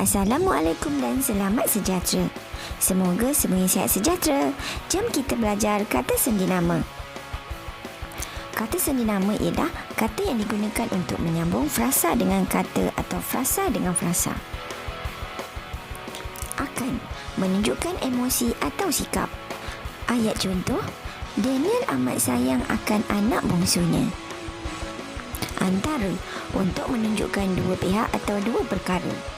Assalamualaikum dan selamat sejahtera. Semoga semuanya sihat sejahtera. Jom kita belajar kata sendi nama. Kata sendi nama ialah kata yang digunakan untuk menyambung frasa dengan kata atau frasa dengan frasa. Akan menunjukkan emosi atau sikap. Ayat contoh, Daniel amat sayang akan anak bongsunya. Antara untuk menunjukkan dua pihak atau dua perkara.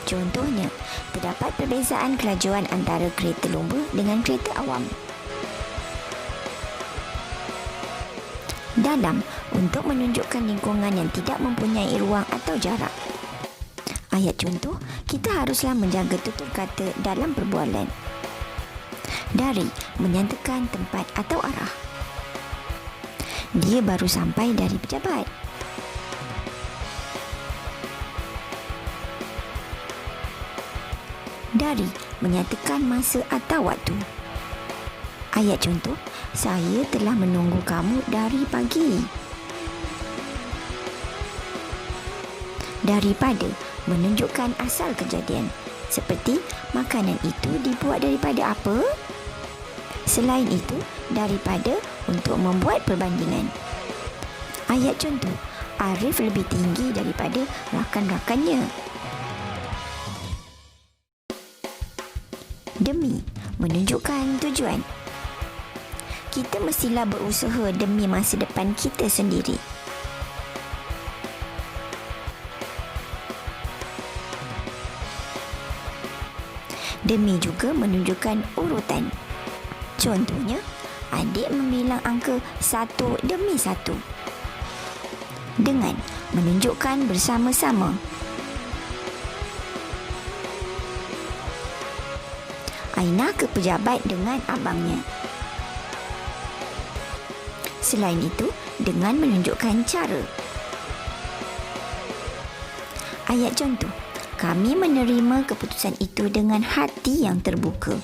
Contohnya, terdapat perbezaan kelajuan antara kereta lumba dengan kereta awam. Dalam untuk menunjukkan lingkungan yang tidak mempunyai ruang atau jarak. Ayat contoh, kita haruslah menjaga tutur kata dalam perbualan. Dari menyatakan tempat atau arah. Dia baru sampai dari pejabat. Dari menyatakan masa atau waktu. Ayat contoh, saya telah menunggu kamu dari pagi. Daripada menunjukkan asal kejadian, seperti makanan itu dibuat daripada apa? Selain itu, daripada untuk membuat perbandingan. Ayat contoh, Arif lebih tinggi daripada rakan-rakannya. Demi menunjukkan tujuan. Kita mestilah berusaha demi masa depan kita sendiri. Demi juga menunjukkan urutan. Contohnya, adik membilang angka 1 demi 1. Dengan menunjukkan bersama-sama. Aina ke pejabat dengan abangnya. Selain itu, dengan menunjukkan cara. Ayat contoh, kami menerima keputusan itu dengan hati yang terbuka.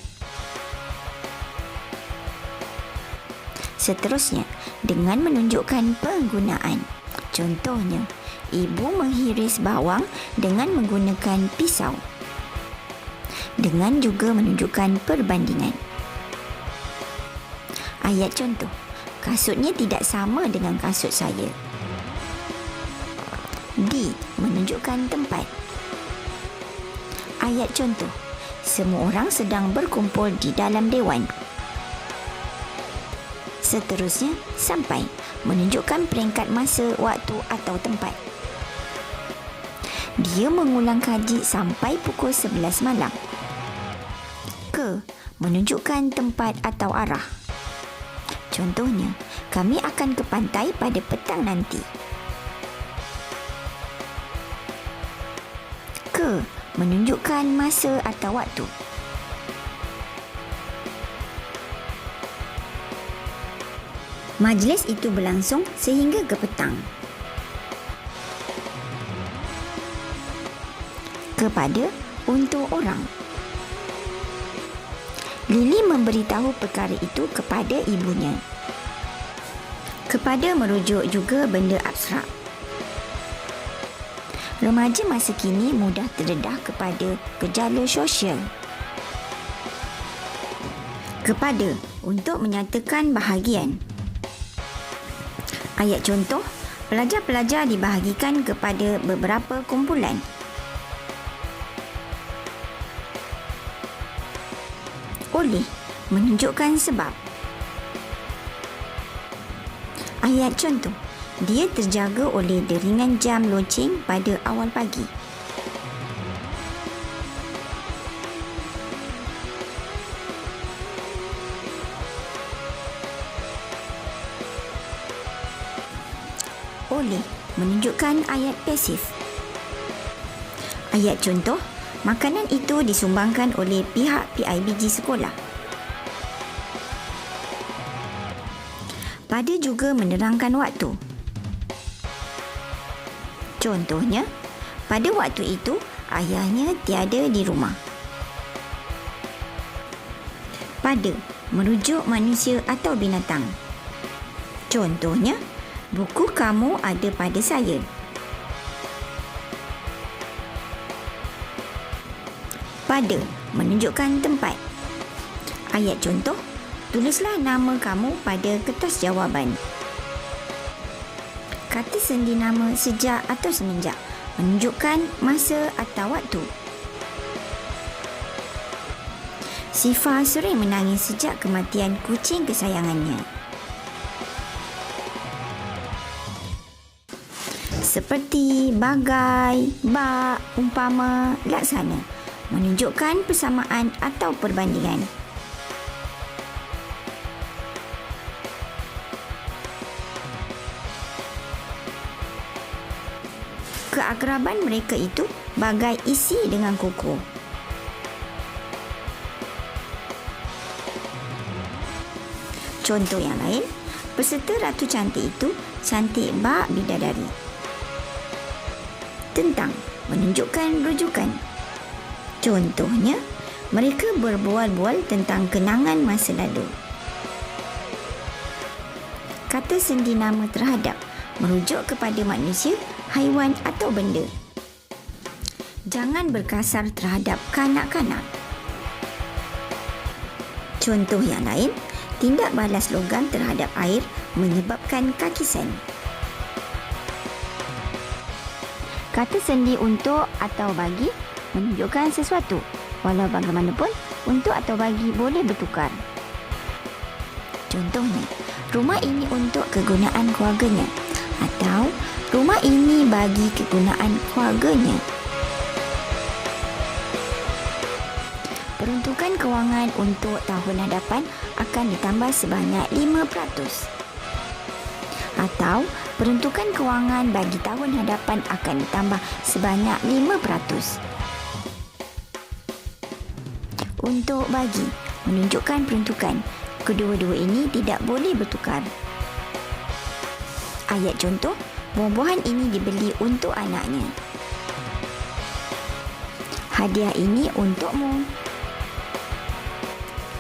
Seterusnya, dengan menunjukkan penggunaan. Contohnya, ibu menghiris bawang dengan menggunakan pisau. Dengan juga menunjukkan perbandingan. Ayat contoh, kasutnya tidak sama dengan kasut saya. Di menunjukkan tempat. Ayat contoh, semua orang sedang berkumpul di dalam dewan. Seterusnya, sampai menunjukkan peringkat masa, waktu atau tempat. Dia mengulang kaji sampai pukul 11 malam. Ke menunjukkan tempat atau arah. Contohnya, kami akan ke pantai pada petang nanti. Ke menunjukkan masa atau waktu. Majlis itu berlangsung sehingga ke petang. Kepada, untuk orang. Lily memberitahu perkara itu kepada ibunya. Kepada merujuk juga benda abstrak. Remaja masa kini mudah terdedah kepada gejala sosial. Kepada, untuk menyatakan bahagian. Ayat contoh, pelajar-pelajar dibahagikan kepada beberapa kumpulan. Oleh menunjukkan sebab. Ayat contoh, dia terjaga oleh deringan jam loceng pada awal pagi. Oleh menunjukkan ayat pasif. Ayat contoh, makanan itu disumbangkan oleh pihak PIBG sekolah. Pada juga menerangkan waktu. Contohnya, pada waktu itu, ayahnya tiada di rumah. Pada merujuk manusia atau binatang. Contohnya, buku kamu ada pada saya. Pada menunjukkan tempat. Ayat contoh, tulislah nama kamu pada kertas jawapan. Kata sendi nama sejak atau semenjak menunjukkan masa atau waktu. Sifah sering menangis sejak kematian kucing kesayangannya. Seperti, bagai, bak, umpama, laksana menunjukkan persamaan atau perbandingan. Keakraban mereka itu bagai isi dengan kuku. Contoh yang lain, peserta Ratu Cantik itu cantik bak bidadari. Tentang menunjukkan rujukan. Contohnya, mereka berbual-bual tentang kenangan masa lalu. Kata sendi nama terhadap merujuk kepada manusia, haiwan atau benda. Jangan berkasar terhadap kanak-kanak. Contoh yang lain, tindak balas logam terhadap air menyebabkan kakisan. Kata sendi untuk atau bagi menunjukkan sesuatu. Walau bagaimanapun, untuk atau bagi boleh bertukar. Contohnya, rumah ini untuk kegunaan keluarganya atau rumah ini bagi kegunaan keluarganya. Peruntukan kewangan untuk tahun hadapan akan ditambah sebanyak 5%. Atau peruntukan kewangan bagi tahun hadapan akan ditambah sebanyak 5%. Untuk bagi menunjukkan peruntukan. Kedua-dua ini tidak boleh bertukar. Ayat contoh, buah-buahan ini dibeli untuk anaknya. Hadiah ini untukmu.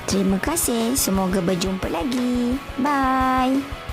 Terima kasih. Semoga berjumpa lagi. Bye.